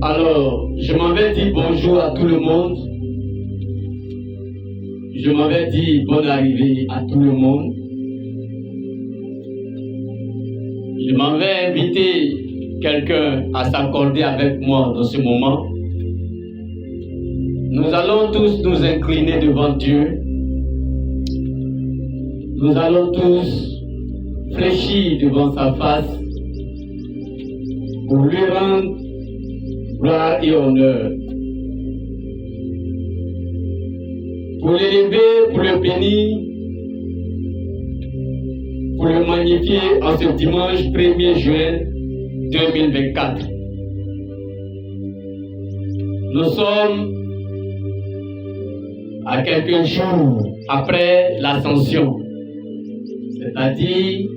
Alors, je m'en vais dire bonjour à tout le monde. Je m'en vais dire bonne arrivée à tout le monde. Je m'en vais inviter quelqu'un à s'accorder avec moi dans ce moment. Nous allons tous nous incliner devant Dieu. Nous allons tous fléchir devant sa face pour lui rendre gloire et honneur. Pour l'élever, pour le bénir, pour le magnifier en ce dimanche 1er juin 2024. Nous sommes à quelques jours après l'ascension, c'est-à-dire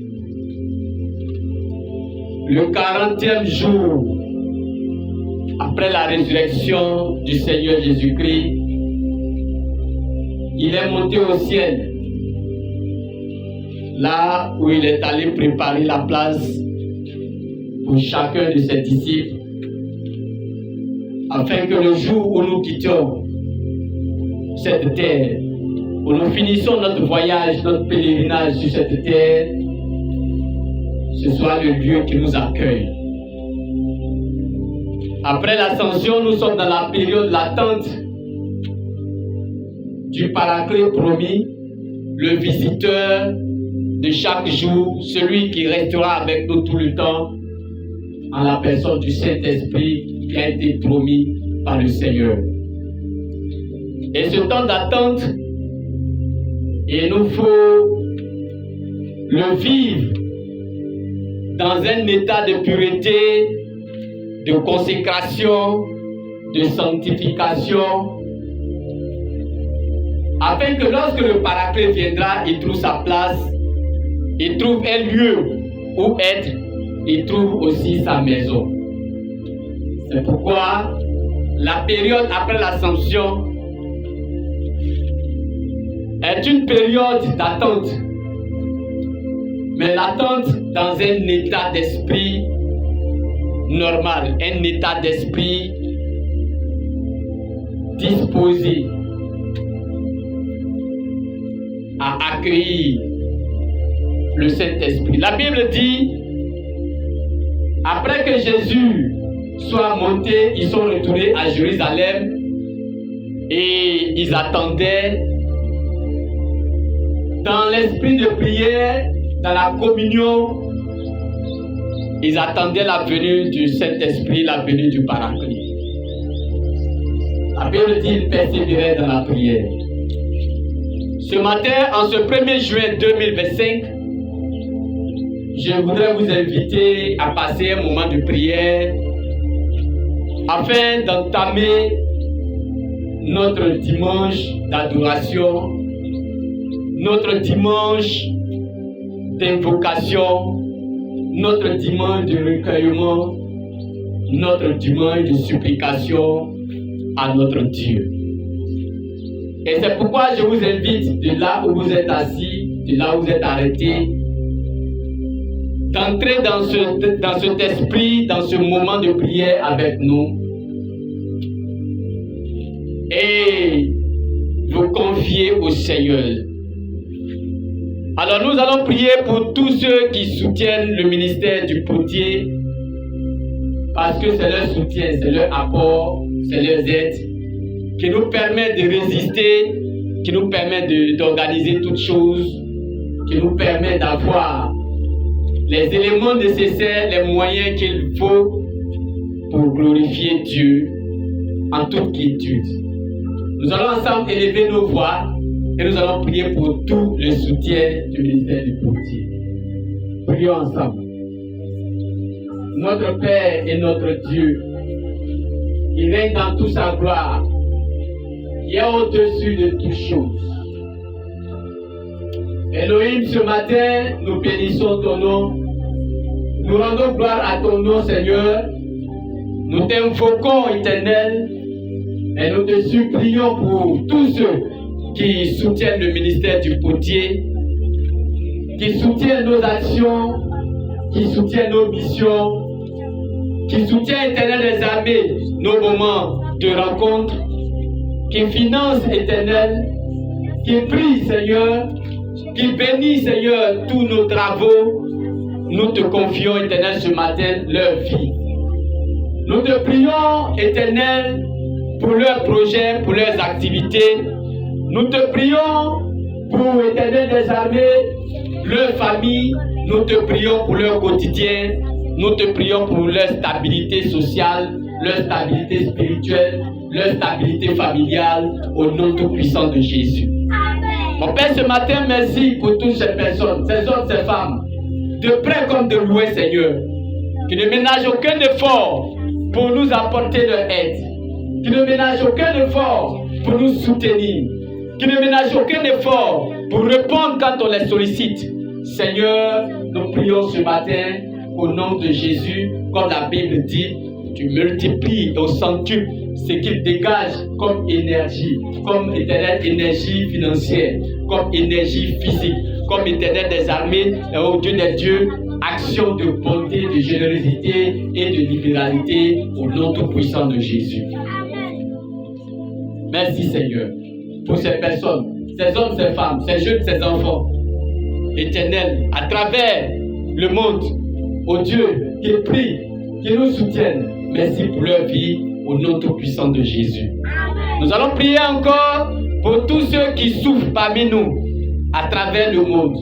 le 40e jour après la résurrection du Seigneur Jésus-Christ. Il est monté au ciel, là où il est allé préparer la place pour chacun de ses disciples, afin que le jour où nous quittions cette terre, où nous finissons notre voyage, notre pèlerinage sur cette terre, ce soit le lieu qui nous accueille. Après l'ascension, nous sommes dans la période d'attente du Paraclet promis, le visiteur de chaque jour, celui qui restera avec nous tout le temps, en la personne du Saint-Esprit qui a été promis par le Seigneur. Et ce temps d'attente, il nous faut le vivre dans un état de pureté, de consécration, de sanctification, afin que lorsque le Paraclet viendra, il trouve sa place, il trouve un lieu où être, il trouve aussi sa maison. C'est pourquoi la période après l'ascension est une période d'attente, mais l'attente dans un état d'esprit normal, un état d'esprit disposé à accueillir le Saint-Esprit. La Bible dit, après que Jésus soit monté, ils sont retournés à Jérusalem et ils attendaient dans l'esprit de prière, dans la communion, ils attendaient la venue du Saint-Esprit, la venue du Paraclet. La Bible dit qu'ils persévéraient dans la prière. Ce matin, en ce 1er juin 2025, je voudrais vous inviter à passer un moment de prière afin d'entamer notre dimanche d'adoration, notre dimanche d'invocation, notre dimanche de recueillement, notre dimanche de supplication à notre Dieu. Et c'est pourquoi je vous invite, de là où vous êtes assis, de là où vous êtes arrêtés, d'entrer dans cet esprit, dans ce moment de prière avec nous et vous confier au Seigneur. Alors nous allons prier pour tous ceux qui soutiennent le ministère du potier, parce que c'est leur soutien, c'est leur apport, c'est leur aide qui nous permet de résister, qui nous permet d'organiser toutes choses, qui nous permet d'avoir les éléments nécessaires, les moyens qu'il faut pour glorifier Dieu en toute quiétude. Nous allons ensemble élever nos voix et nous allons prier pour tout le soutien du ministère du potier. Prions ensemble. Notre Père et notre Dieu, qui règne dans toute sa gloire, qui est au-dessus de toutes choses. Elohim, ce matin, nous bénissons ton nom. Nous rendons gloire à ton nom, Seigneur. Nous t'invoquons, Éternel, et nous te supplions pour tous ceux qui soutiennent le ministère du potier, qui soutient nos actions, qui soutient nos missions, qui soutient Éternel des armées, nos moments de rencontre, qui finance Éternel, qui prie Seigneur, qui bénit Seigneur tous nos travaux. Nous te confions Éternel ce matin leur vie. Nous te prions Éternel pour leurs projets, pour leurs activités. Nous te prions pour Éternel des armées, leur famille. Nous te prions pour leur quotidien. Nous te prions pour leur stabilité sociale, leur stabilité spirituelle, leur stabilité familiale, au nom tout-puissant de Jésus. Amen. Mon Père, ce matin, merci pour toutes ces personnes, ces hommes, ces femmes, de près comme de loin, Seigneur, qui ne ménagent aucun effort pour nous apporter leur aide, qui ne ménagent aucun effort pour nous soutenir, qui ne ménagent aucun effort pour répondre quand on les sollicite. Seigneur, nous prions ce matin au nom de Jésus, comme la Bible dit, tu multiplies au centuple ce qu'il dégage comme énergie, comme éternelle énergie financière, comme énergie physique, comme éternel des armées, au Dieu des dieux, action de bonté, de générosité et de libéralité au nom tout-puissant de Jésus. Merci Seigneur pour ces personnes, ces hommes, ces femmes, ces jeunes, ces enfants, éternels, à travers le monde, au Dieu qui prie, qui nous soutiennent. Merci pour leur vie au nom tout-puissant de Jésus. Nous allons prier encore pour tous ceux qui souffrent parmi nous à travers le monde.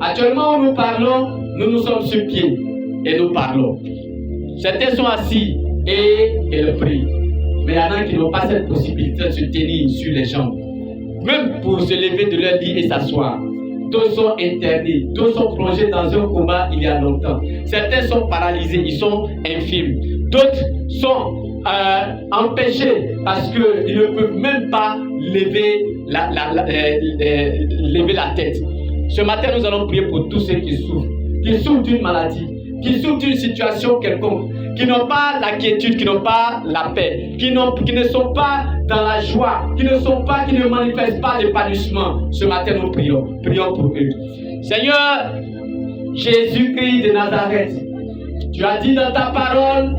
Actuellement où nous parlons, nous nous sommes sur pied et nous parlons. Certains sont assis et ils prient. Mais il y en a qui n'ont pas cette possibilité de se tenir sur les jambes. Même pour se lever de leur lit et s'asseoir. D'autres sont internés, d'autres sont plongés dans un coma il y a longtemps. Certains sont paralysés, ils sont infirmes. D'autres sont empêchés parce qu'ils ne peuvent même pas lever la tête. Ce matin, nous allons prier pour tous ceux qui souffrent d'une maladie, qui souffrent d'une situation quelconque, qui n'ont pas la quiétude, qui n'ont pas la paix, qui ne sont pas dans la joie, qui ne manifestent pas l'épanouissement. Ce matin, nous prions pour eux. Seigneur, Jésus-Christ de Nazareth, tu as dit dans ta parole,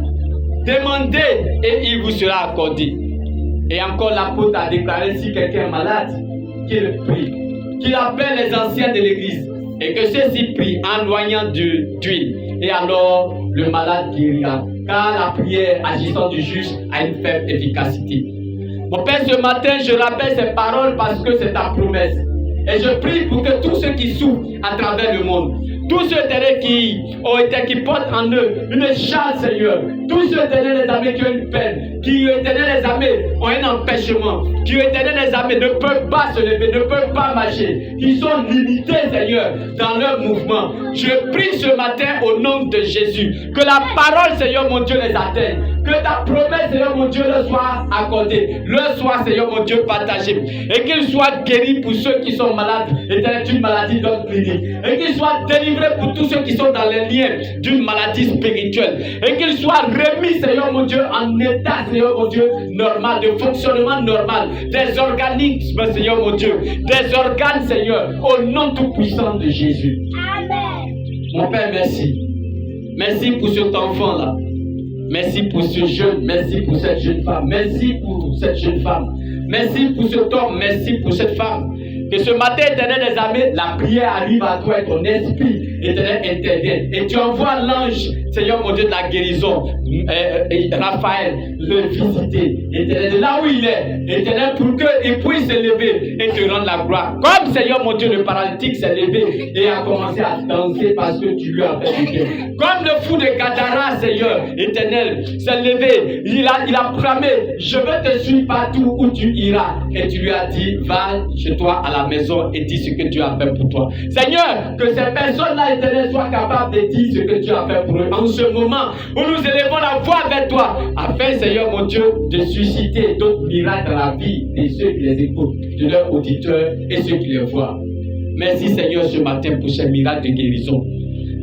demandez et il vous sera accordé. Et encore l'apôtre a déclaré, si quelqu'un est malade, qu'il prie, qu'il appelle les anciens de l'église et que ceux-ci prient en loignant d'huile. Et alors le malade guérira, car la prière agissant du juste a une faible efficacité. Mon Père, ce matin, je rappelle ces paroles parce que c'est ta promesse. Et je prie pour que tous ceux qui souffrent à travers le monde, tous ceux qui portent en eux une charge, Seigneur, tous ceux les amis qui ont une peine, qui les amis ont un empêchement, qui les amis ne peuvent pas se lever, ne peuvent pas marcher, qui sont limités, Seigneur, dans leur mouvement. Je prie ce matin au nom de Jésus, que la parole, Seigneur mon Dieu, les atteigne, que ta promesse, Seigneur mon Dieu, leur soit accordée, leur soit, Seigneur mon Dieu, partagée, et qu'ils soient guéris pour ceux qui sont malades et d'une maladie d'ordre clinique, et qu'ils soient délivrés pour tous ceux qui sont dans les liens d'une maladie spirituelle, et qu'ils soient remis, Seigneur mon Dieu, en état, Seigneur mon Dieu, normal, de fonctionnement normal, des organismes, Seigneur mon Dieu, des organes, Seigneur, au nom tout-puissant de Jésus. Amen. Mon Père, merci. Merci pour cet enfant-là. Merci pour ce jeune, merci pour cette jeune femme, merci pour cette jeune femme, merci pour cet homme, merci pour cette femme. Que ce matin, éternel des armées, la prière arrive à toi et ton esprit, éternel, intervient. Et tu envoies l'ange, Seigneur mon Dieu, de la guérison, Raphaël, le visiter, éternel, de là où il est, éternel, pour qu'il puisse se lever et te rendre la gloire. Comme, Seigneur mon Dieu, le paralytique s'est levé et a commencé à danser parce que tu lui as fait du bien. Comme le fou de Gadara, Seigneur, éternel, s'est levé, il a clamé, je veux te suivre partout où tu iras. Et tu lui as dit, va chez toi à la maison et dis ce que Dieu a fait pour toi. Seigneur, que ces personnes-là, éternel, soient capables de dire ce que Dieu a fait pour eux. En ce moment où nous élevons la voix vers toi, afin, Seigneur mon Dieu, de susciter d'autres miracles dans la vie de ceux qui les écoutent, de leurs auditeurs et ceux qui les voient. Merci, Seigneur, ce matin pour ces miracles de guérison.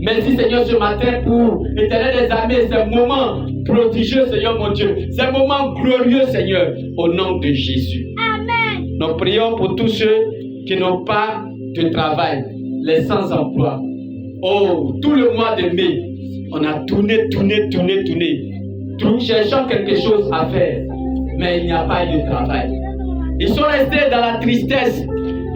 Merci, Seigneur, ce matin pour l'éternel des armées, ces moments prodigieux, Seigneur mon Dieu, ces moments glorieux, Seigneur, au nom de Jésus. Amen. Nous prions pour tous ceux qui n'ont pas de travail, les sans-emploi. Oh, tout le mois de mai, on a tourné, cherchant quelque chose à faire, mais il n'y a pas eu de travail. Ils sont restés dans la tristesse,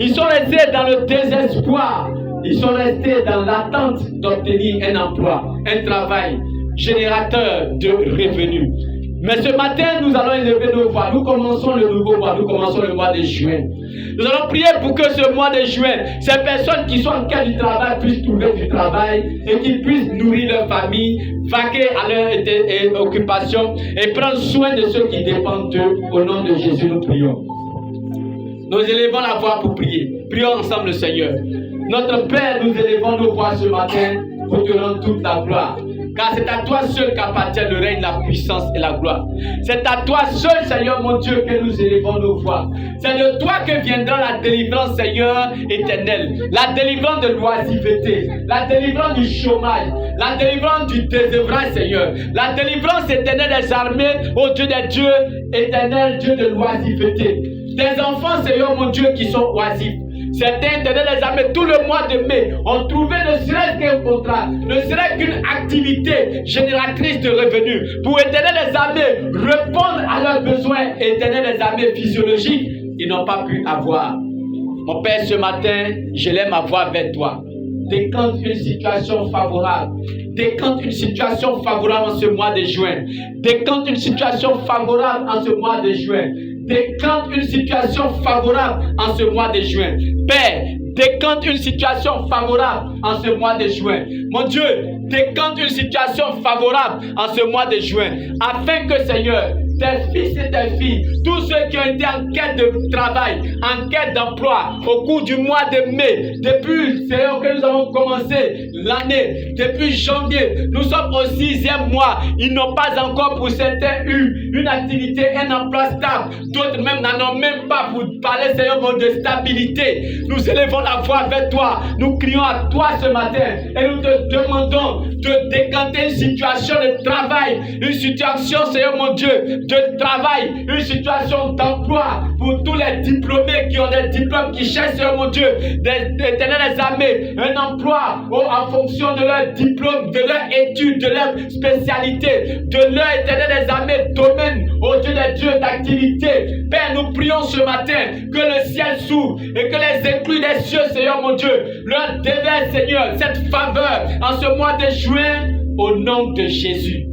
ils sont restés dans le désespoir, ils sont restés dans l'attente d'obtenir un emploi, un travail générateur de revenus. Mais ce matin, nous allons élever nos voix. Nous commençons le nouveau mois. Nous commençons le mois de juin. Nous allons prier pour que ce mois de juin, ces personnes qui sont en quête du travail puissent trouver du travail et qu'ils puissent nourrir leur famille, vaquer à leur occupation et prendre soin de ceux qui dépendent d'eux. Au nom de Jésus, nous prions. Nous élevons la voix pour prier. Prions ensemble le Seigneur. Notre Père, nous élevons nos voix ce matin pour te rendre toute la gloire. Car c'est à toi seul qu'appartient le règne, la puissance et la gloire. C'est à toi seul, Seigneur mon Dieu, que nous élevons nos voix. C'est de toi que viendra la délivrance, Seigneur éternel. La délivrance de l'oisiveté, la délivrance du chômage, la délivrance du désœuvrage, Seigneur. La délivrance éternelle des armées, ô Dieu des dieux, éternel Dieu de l'oisiveté. Des enfants, Seigneur mon Dieu, qui sont oisifs. Certains éternels des armées, tout le mois de mai, ont trouvé ne serait-ce qu'un contrat, ne serait-ce qu'une activité génératrice de revenus pour éternels des armées répondre à leurs besoins éternels des armées physiologiques, ils n'ont pas pu avoir. Mon Père, ce matin, je lève ma voix vers toi. Décante une situation favorable. Décante une situation favorable en ce mois de juin. Décante une situation favorable en ce mois de juin. Décante une situation favorable en ce mois de juin. Père, décante une situation favorable en ce mois de juin. Mon Dieu, décante une situation favorable en ce mois de juin. Afin que, Seigneur, tes fils et tes filles, tous ceux qui ont été en quête de travail, en quête d'emploi, au cours du mois de mai, depuis Seigneur que nous avons commencé l'année, depuis janvier, nous sommes au 6e mois, ils n'ont pas encore pour certains eu une activité, un emploi stable, d'autres même n'en ont même pas pour parler, Seigneur, de stabilité. Nous élevons la voix vers toi, nous crions à toi ce matin et nous te demandons de décanter une situation de travail, une situation, Seigneur mon Dieu, de travail, une situation d'emploi pour tous les diplômés qui ont des diplômes, qui cherchent, Seigneur mon Dieu, des armées, un emploi en fonction de leur diplôme, de leur étude, de leur spécialité, de leur éternel des armées, domaine, au Dieu des dieux d'activité. Père, nous prions ce matin que le ciel s'ouvre et que les écluses des cieux, Seigneur mon Dieu, leur déverse, Seigneur, cette faveur en ce mois de juin, au nom de Jésus.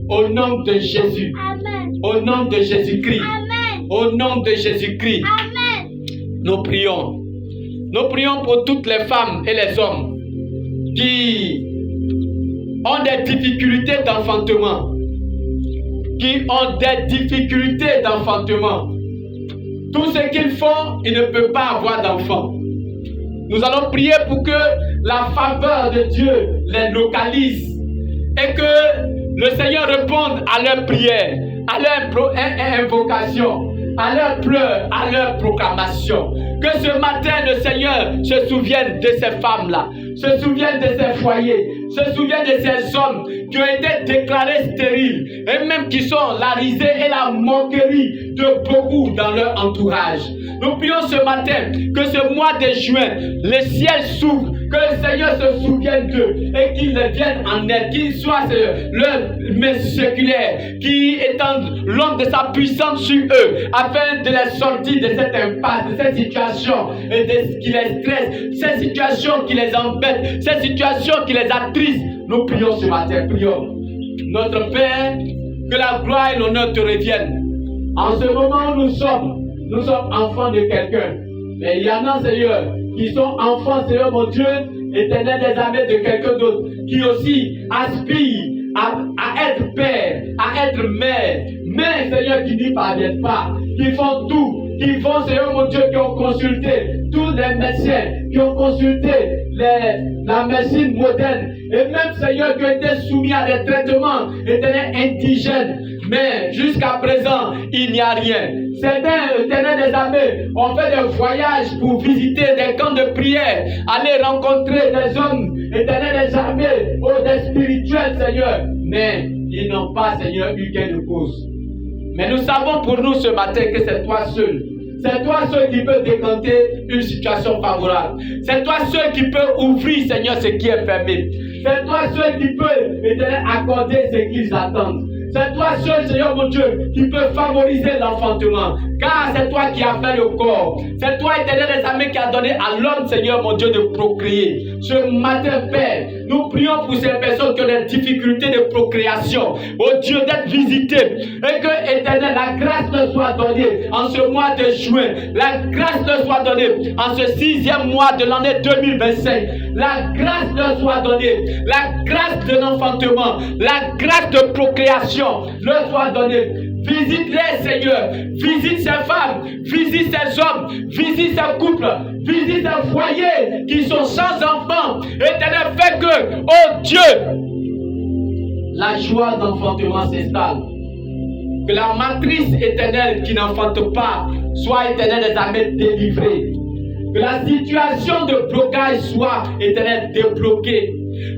Au nom de Jésus. Amen. Au nom de Jésus-Christ. Amen. Au nom de Jésus-Christ. Amen. Nous prions. Nous prions pour toutes les femmes et les hommes qui ont des difficultés d'enfantement. Qui ont des difficultés d'enfantement. Tout ce qu'ils font, ils ne peuvent pas avoir d'enfants. Nous allons prier pour que la faveur de Dieu les localise et que le Seigneur réponde à leurs prières, à leurs invocations, à leurs pleurs, à leurs proclamations. Que ce matin, le Seigneur se souvienne de ces femmes-là, se souvienne de ces foyers, se souvienne de ces hommes qui ont été déclarés stériles et même qui sont la risée et la moquerie de beaucoup dans leur entourage. Nous prions ce matin que ce mois de juin, le ciel s'ouvre, que le Seigneur se souvienne d'eux et qu'il vienne en aide, qu'il soit leur main séculaire, qui étende l'ombre de sa puissance sur eux, afin de les sortir de cette impasse, de cette situation et de ce qui les stresse, cette situation qui les embête, cette situation qui les attriste. Nous prions ce matin, prions. Notre Père, que la gloire et l'honneur te reviennent. En ce moment où nous sommes enfants de quelqu'un. Mais il y en a, Seigneur, qui sont enfants, Seigneur mon Dieu, éternel des armées de quelqu'un d'autre, qui aussi aspirent à être père, à être mère, mais Seigneur, qui n'y parviennent pas, qui font tout, qui vont, Seigneur mon Dieu, qui ont consulté tous les médecins, qui ont consulté la médecine moderne, et même, Seigneur, qui ont été soumis à des traitements éternels indigènes. Mais jusqu'à présent, il n'y a rien. Certains éternels des armées ont fait des voyages pour visiter des camps de prière, aller rencontrer des hommes éternels des armées, des spirituels, Seigneur. Mais ils n'ont pas, Seigneur, eu gain de cause. Mais nous savons pour nous ce matin que c'est toi seul C'est toi seul qui peux décanter une situation favorable. C'est toi seul qui peux ouvrir, Seigneur, ce qui est fermé. C'est toi seul qui peux, Éternel, accorder ce qu'ils attendent. C'est toi seul, Seigneur mon Dieu, qui peut favoriser l'enfantement. Car c'est toi qui as fait le corps. C'est toi, Éternel des armées, qui a donné à l'homme, Seigneur mon Dieu, de procréer. Ce matin, Père, nous prions pour ces personnes qui ont des difficultés de procréation. Oh Dieu, d'être visitées. Et que, Éternel, la grâce leur soit donnée en ce mois de juin. La grâce leur soit donnée en ce 6e mois de l'année 2025. La grâce leur soit donnée. La grâce de l'enfantement. La grâce de procréation leur soit donnée. Visite-les, Seigneur. Visite ces femmes. Visite ces hommes. Visite ces couples. Visite ces foyers qui sont sans enfants. Éternel, fais que, oh Dieu, la joie d'enfantement s'installe. Que la matrice éternelle qui n'enfante pas soit, Éternel des armées, délivrée. Que la situation de blocage soit, Éternel, débloquée.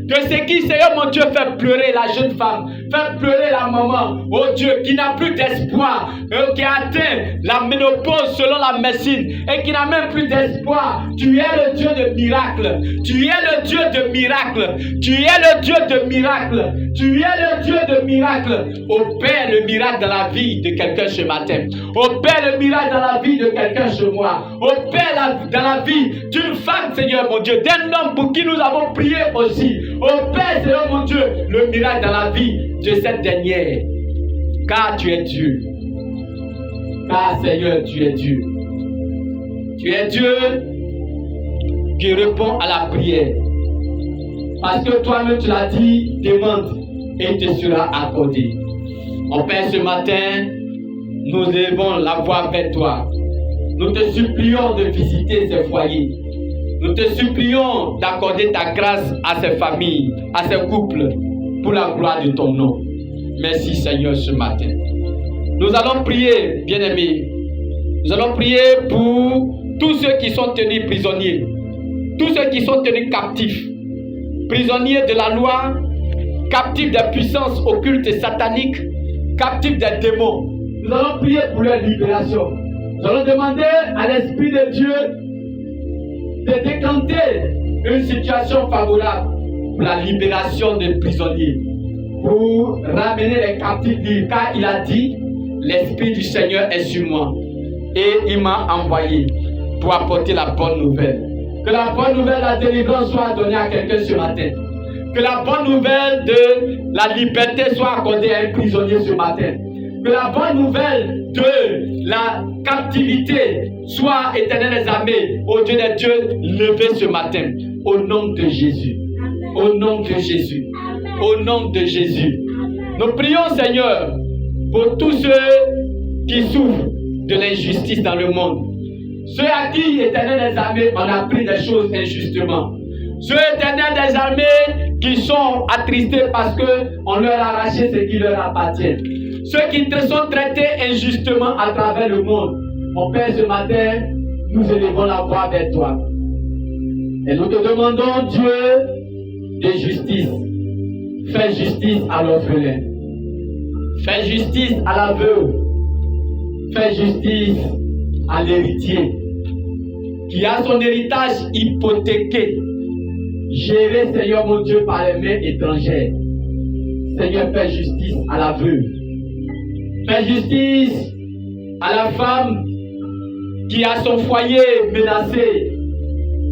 Que ce qui, Seigneur mon Dieu, fait pleurer la jeune femme, fait pleurer la maman, oh Dieu, qui n'a plus d'espoir, qui a atteint la ménopause selon la médecine et qui n'a même plus d'espoir. Tu es le Dieu de miracles. Tu es le Dieu de miracles. Tu es le Dieu de miracles. Tu es le Dieu de miracles. Opère le miracle dans la vie de quelqu'un ce matin. Opère le miracle dans la vie de quelqu'un ce mois. Opère dans la vie d'une femme, Seigneur mon Dieu, d'un homme pour qui nous avons prié aussi. Opère, Seigneur mon Dieu, le miracle dans la vie de cette dernière. Car tu es Dieu. Car, Seigneur, tu es Dieu. Tu es Dieu qui répond à la prière. Parce que toi-même tu l'as dit, demande et te sera accordé. Mon Père, ce matin, nous élevons la voix vers toi. Nous te supplions de visiter ces foyers. Nous te supplions d'accorder ta grâce à ces familles, à ces couples, pour la gloire de ton nom. Merci Seigneur ce matin. Nous allons prier, bien-aimés. Nous allons prier pour tous ceux qui sont tenus prisonniers, tous ceux qui sont tenus captifs, prisonniers de la loi, captifs des puissances occultes et sataniques, captifs des démons. Nous allons prier pour leur libération. Nous allons demander à l'Esprit de Dieu de décanter une situation favorable pour la libération des prisonniers, pour ramener les captifs libres, car il a dit, l'Esprit du Seigneur est sur moi et il m'a envoyé pour apporter la bonne nouvelle. Que la bonne nouvelle, la délivrance soit donnée à quelqu'un ce matin. Que la bonne nouvelle de la liberté soit accordée à un prisonnier ce matin. Que la bonne nouvelle de la captivité soit, Éternel des armées, au Dieu des dieux, levée ce matin. Au nom de Jésus. Au nom de Jésus. Au nom de Jésus. Nous prions, Seigneur, pour tous ceux qui souffrent de l'injustice dans le monde. Ceux à qui, Éternel des armées, on a pris des choses injustement. Ceux, Éternel des armées, qui sont attristés parce qu'on leur a arraché ce qui leur appartient. Ceux qui sont traités injustement à travers le monde. Mon Père, ce matin, nous élevons la voix vers toi. Et nous te demandons, Dieu, de justice. Fais justice à l'orphelin. Fais justice à la veuve. Fais justice à l'héritier qui a son héritage hypothéqué, géré, Seigneur mon Dieu, par les mains étrangères. Seigneur, fais justice à la veuve. Fais justice à la femme qui a son foyer menacé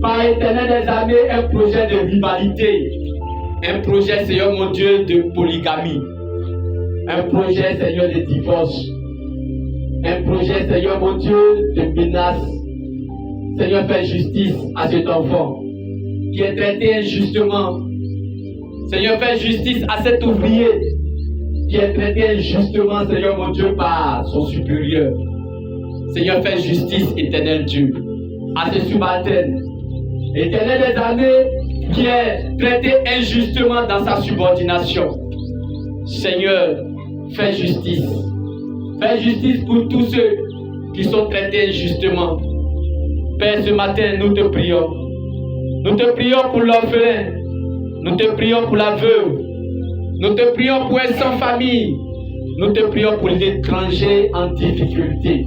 par Éternel des armées, un projet de rivalité, un projet, Seigneur mon Dieu, de polygamie, un projet, Seigneur, de divorce, un projet, Seigneur mon Dieu, de menace. Seigneur, fais justice à cet enfant qui est traité injustement. Seigneur, fais justice à cet ouvrier qui est traité injustement, Seigneur mon Dieu, par son supérieur. Seigneur, fais justice, Éternel Dieu, à ce subalterne, Éternel des armées, qui est traité injustement dans sa subordination. Seigneur, fais justice. Fais justice pour tous ceux qui sont traités injustement. Père, ce matin, nous te prions. Nous te prions pour l'orphelin. Nous te prions pour la veuve. Nous te prions pour un sans famille. Nous te prions pour l'étranger en difficulté.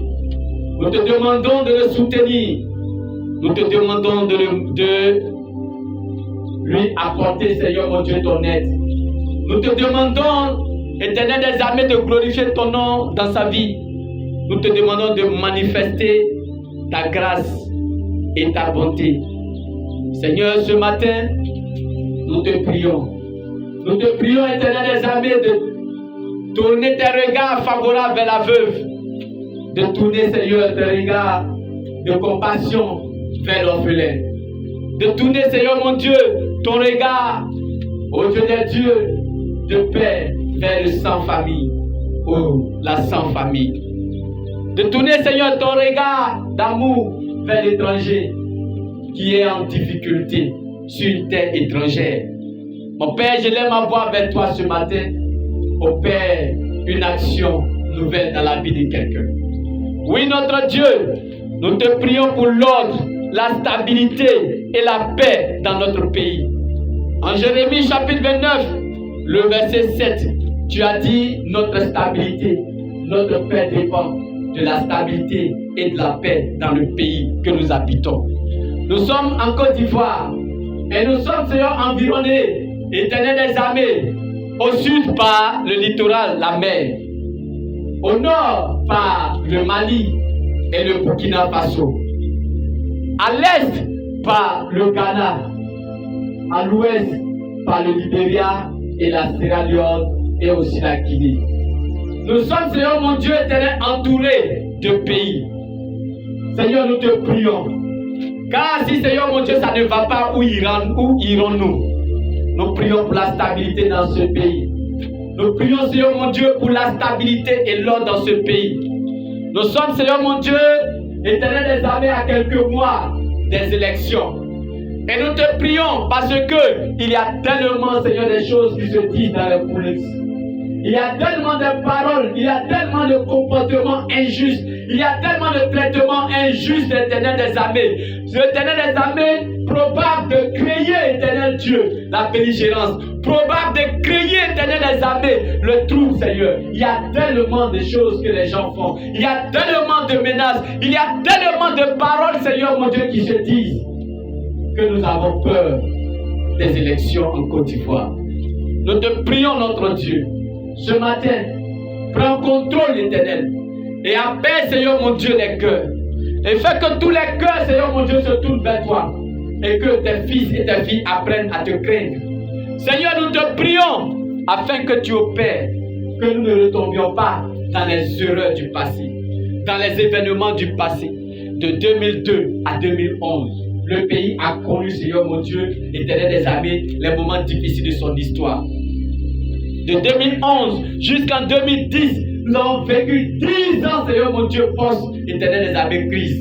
Nous te demandons de le soutenir. Nous te demandons de lui apporter, Seigneur mon Dieu, ton aide. Nous te demandons, Éternel des armées, de glorifier ton nom dans sa vie. Nous te demandons de manifester ta grâce et ta bonté. Seigneur, ce matin, nous te prions. Nous te prions, Éternel des armées, de tourner tes regards favorables vers la veuve. De tourner, Seigneur, tes regards de compassion vers l'orphelin. De tourner, Seigneur mon Dieu, ton regard, ô Dieu des dieux, de paix vers le sans-famille, la sans-famille. De tourner, Seigneur, ton regard d'amour vers l'étranger qui est en difficulté sur une terre étrangère. Mon Père, je lève ma voix vers toi ce matin. Opère une action nouvelle dans la vie de quelqu'un. Oui, notre Dieu, nous te prions pour l'ordre, la stabilité et la paix dans notre pays. En Jérémie chapitre 29, le verset 7, tu as dit notre stabilité, notre paix dépend de la stabilité et de la paix dans le pays que nous habitons. Nous sommes en Côte d'Ivoire et nous sommes, Seigneur, environnés, Éternel des armées, au sud par le littoral, la mer, au nord par le Mali et le Burkina Faso, à l'est par le Ghana, à l'ouest par le Libéria et la Sierra Leone et aussi la Guinée. Nous sommes, Seigneur mon Dieu éternel, entourés de pays. Seigneur, nous te prions. Car si, Seigneur mon Dieu, ça ne va pas, où irons-nous? Nous prions pour la stabilité dans ce pays. Nous prions, Seigneur mon Dieu, pour la stabilité et l'ordre dans ce pays. Nous sommes, Seigneur mon Dieu, éternel des armées, à quelques mois des élections. Et nous te prions parce que il y a tellement, Seigneur, des choses qui se disent dans les coulisses. Il y a tellement de paroles, il y a tellement de comportements injustes, il y a tellement de traitements injustes de l'éternel des armées. L'éternel des armées, probable de créer, éternel Dieu, la belligérance, probable de créer, éternel des armées, le trouble, Seigneur. Il y a tellement de choses que les gens font, il y a tellement de menaces, il y a tellement de paroles, Seigneur mon Dieu, qui se disent que nous avons peur des élections en Côte d'Ivoire. Nous te prions, notre Dieu, ce matin, prends contrôle, l'Éternel, et apaise, Seigneur mon Dieu, les cœurs, et fais que tous les cœurs, Seigneur mon Dieu, se tournent vers toi, et que tes fils et tes filles apprennent à te craindre. Seigneur, nous te prions, afin que tu opères, que nous ne retombions pas dans les erreurs du passé, dans les événements du passé, de 2002 à 2011. Le pays a connu, Seigneur mon Dieu, éternel des armées, les moments difficiles de son histoire. De 2011 jusqu'en 2010, nous avons vécu 10 ans, Seigneur mon Dieu, post-éternel des armées, crise.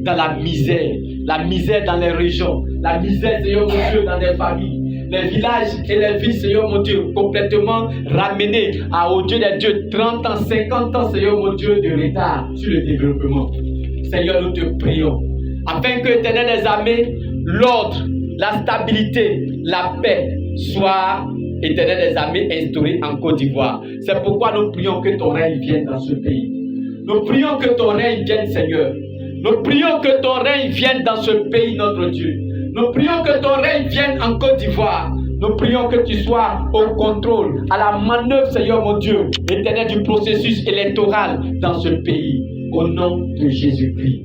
Dans la misère dans les régions, la misère, Seigneur mon Dieu, dans les familles, les villages et les villes, Seigneur mon Dieu, complètement ramenés au Dieu des dieux, 30 ans, 50 ans, Seigneur mon Dieu, de retard sur le développement. Seigneur, nous te prions, afin que l'éternel des armées, l'ordre, la stabilité, la paix soit, éternel des armées, instaurée en Côte d'Ivoire. C'est pourquoi nous prions que ton règne vienne dans ce pays. Nous prions que ton règne vienne, Seigneur. Nous prions que ton règne vienne dans ce pays, notre Dieu. Nous prions que ton règne vienne en Côte d'Ivoire. Nous prions que tu sois au contrôle, à la manœuvre, Seigneur mon Dieu, éternel, du processus électoral dans ce pays. Au nom de Jésus-Christ.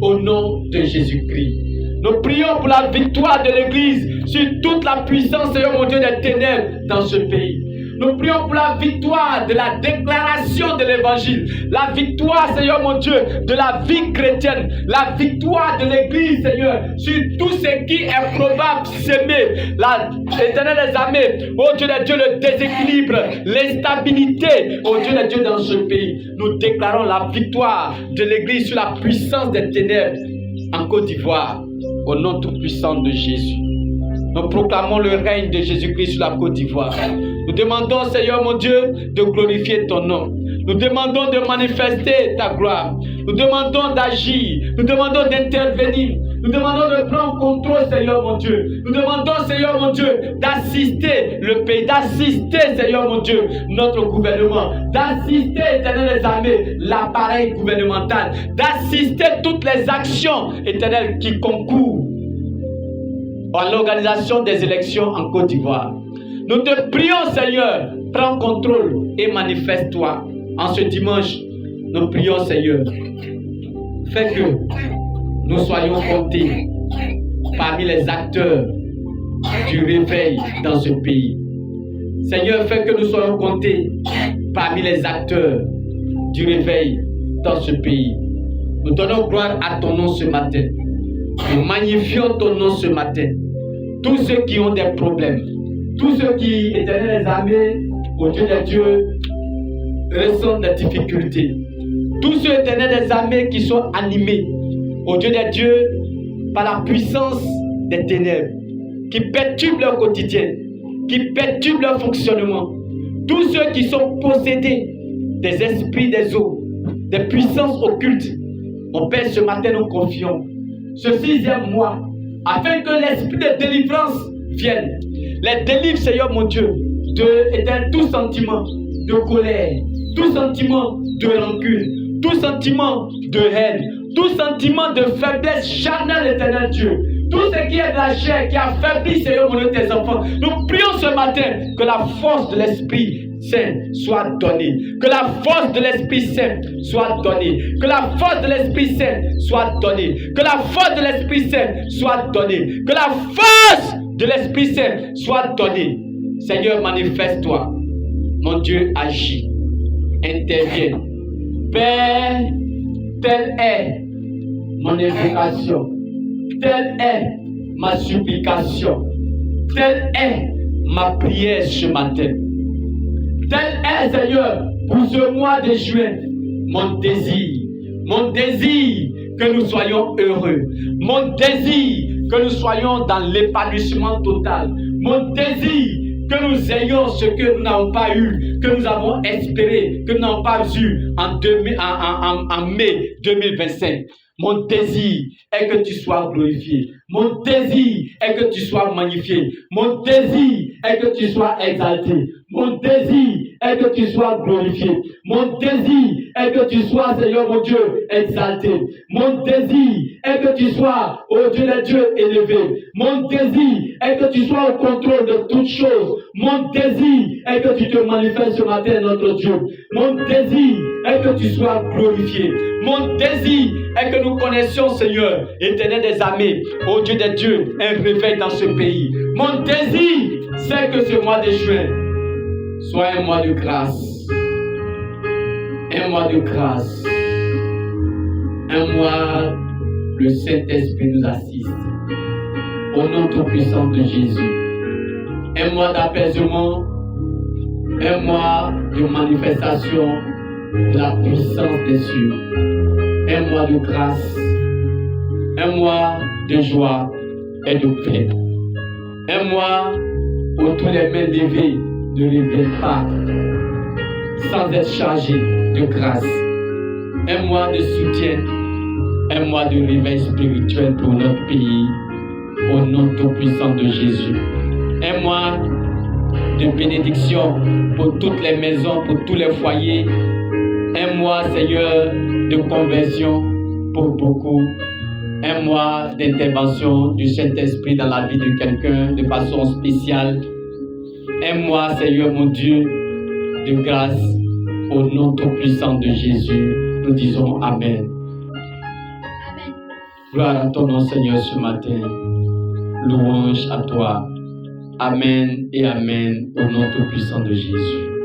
Au nom de Jésus-Christ. Nous prions pour la victoire de l'Église sur toute la puissance, Seigneur mon Dieu, des ténèbres dans ce pays. Nous prions pour la victoire de la déclaration de l'Évangile, la victoire, Seigneur mon Dieu, de la vie chrétienne, la victoire de l'Église, Seigneur, sur tout ce qui est probable s'aimer, l'Éternel des armées, oh Dieu de Dieu, le déséquilibre, l'instabilité, oh Dieu de Dieu, dans ce pays. Nous déclarons la victoire de l'Église sur la puissance des ténèbres en Côte d'Ivoire, au nom tout-puissant de Jésus. Nous proclamons le règne de Jésus-Christ sur la Côte d'Ivoire. Nous demandons, Seigneur mon Dieu, de glorifier ton nom. Nous demandons de manifester ta gloire. Nous demandons d'agir. Nous demandons d'intervenir Nous demandons de prendre contrôle, Seigneur mon Dieu. Nous demandons, Seigneur mon Dieu, d'assister le pays, d'assister, Seigneur mon Dieu, notre gouvernement, d'assister, Éternel des armées, l'appareil gouvernemental, d'assister toutes les actions, Éternel, qui concourent à l'organisation des élections en Côte d'Ivoire. Nous te prions, Seigneur, prends contrôle et manifeste-toi. En ce dimanche, nous prions, Seigneur, fais que nous soyons comptés parmi les acteurs du réveil dans ce pays. Seigneur, fais que nous soyons comptés parmi les acteurs du réveil dans ce pays. Nous donnons gloire à ton nom ce matin. Nous magnifions ton nom ce matin. Tous ceux qui ont des problèmes, tous ceux qui, Éternel des armées, au Dieu des dieux, ressentent des difficultés. Tous ceux, Éternel des armées, qui sont animés, au Dieu des dieux, par la puissance des ténèbres, qui perturbent leur quotidien, qui perturbent leur fonctionnement. Tous ceux qui sont possédés des esprits des eaux, des puissances occultes. Mon Père, ce matin, nous confions ce 6e mois, afin que l'esprit de délivrance vienne. Les délivre, Seigneur mon Dieu, de tout sentiment de colère, tout sentiment de rancune, tout sentiment de haine, tout sentiment de faiblesse charnelle, Éternel Dieu. Tout ce qui est de la chair, qui affaiblit, Seigneur mon Dieu, tes enfants. Nous prions ce matin que la force de l'Esprit Saint soit donnée. Que la force de l'Esprit Saint soit donnée. Que la force de l'Esprit Saint soit donnée. Que la force de l'Esprit Saint soit donnée. Que la force de l'Esprit Saint soit donnée. Seigneur, manifeste-toi. Mon Dieu, agis. Interviens. Père, telle est mon invocation. Telle est ma supplication. Telle est ma prière ce matin. Tel est, Seigneur, pour ce mois de juin, mon désir que nous soyons heureux, mon désir que nous soyons dans l'épanouissement total, mon désir que nous ayons ce que nous n'avons pas eu, que nous avons espéré, que nous n'avons pas eu en mai 2025. Mon désir est que tu sois glorifié. Mon désir est que tu sois magnifié. Mon désir est que tu sois exalté. Mon désir est que tu sois glorifié. Mon désir est que tu sois, Seigneur mon Dieu, exalté. Mon désir est que tu sois, ô Dieu des dieux, élevé. Mon désir est que tu sois au contrôle de toutes choses. Mon désir est que tu te manifestes ce matin, notre Dieu. Mon désir est que tu sois glorifié. Mon désir est que nous connaissions, Seigneur, Éternel des armées, ô Dieu des dieux, un réveil dans ce pays. Mon désir, c'est que ce mois de juin soit un mois de grâce. Un mois de grâce. Un mois, le Saint-Esprit nous assiste. Au nom tout-puissant de Jésus. Un mois d'apaisement. Un mois de manifestation de la puissance des cieux. Un mois de grâce. Un mois de joie et de paix. Un mois où tous les mains levées ne reviennent pas sans être chargés de grâce. Un mois de soutien, un mois de réveil spirituel pour notre pays, au nom tout-puissant de Jésus. Un mois de bénédiction pour toutes les maisons, pour tous les foyers. Un mois, Seigneur, de conversion pour beaucoup. Un mois d'intervention du Saint-Esprit dans la vie de quelqu'un de façon spéciale. Un mois, Seigneur mon Dieu, de grâce, au nom tout-puissant de Jésus. Nous disons Amen. Amen. Gloire à ton nom, Seigneur, ce matin. Louange à toi. Amen et Amen, au nom tout-puissant de Jésus.